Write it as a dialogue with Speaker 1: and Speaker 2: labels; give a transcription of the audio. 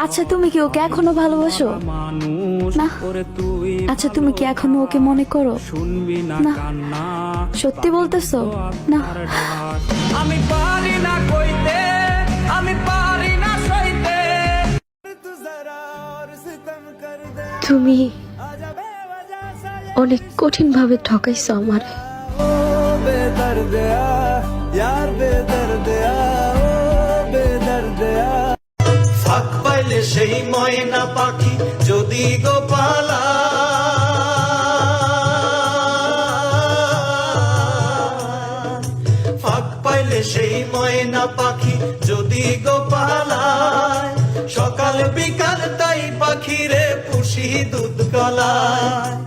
Speaker 1: আচ্ছা তুমি কি ওকে এখনো ভালোবাসো? না। আচ্ছা তুমি কি এখনো ওকে মনে করো? না। সত্যি বলতেছো? না।
Speaker 2: আমি পারি না কইতে, আমি পারি না সইতে।
Speaker 3: তুমি অনেক কঠিন ভাবে ঠকাইছো আমারে।
Speaker 2: ফাঁক পাইলে সেই ময়না পাখি যদি গোপালা, ফাঁক পাইলে সেই ময়না পাখি যদি গোপালা, সকাল বিকাল তাই পাখিরে পুষি দুধ গলায়।